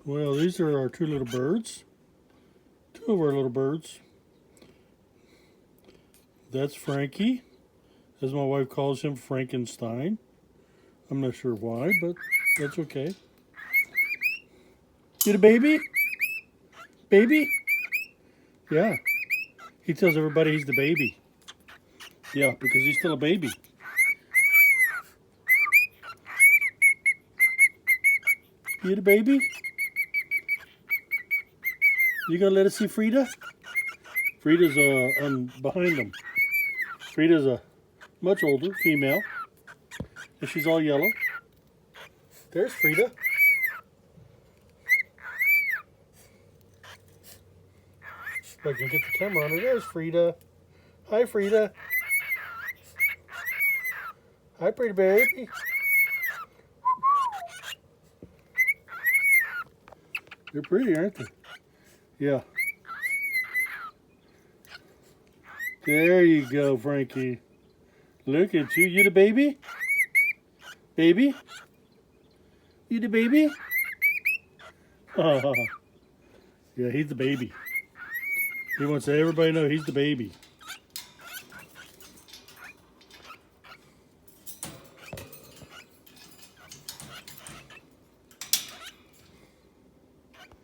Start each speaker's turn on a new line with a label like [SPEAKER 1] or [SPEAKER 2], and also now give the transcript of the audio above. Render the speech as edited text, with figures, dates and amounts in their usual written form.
[SPEAKER 1] Well, these are our two little birds. Two of our little birds. That's Frankie, as my wife calls him, Frankenstein. I'm not sure why, but that's okay. You the baby? Baby? Yeah. He tells everybody he's the baby. Yeah, because he's still a baby. You the baby? You gonna let us see Freida? Freida's behind him. Freida's a much older female, and she's all yellow. There's Freida. If I can get the camera on her. There's Freida. Hi, Freida. Hi, pretty baby. They're pretty, aren't they? Yeah. There you go, Frankie. Look at you. You the baby? Baby? You the baby? Oh, yeah, he's the baby. He wants everybody to know he's the baby.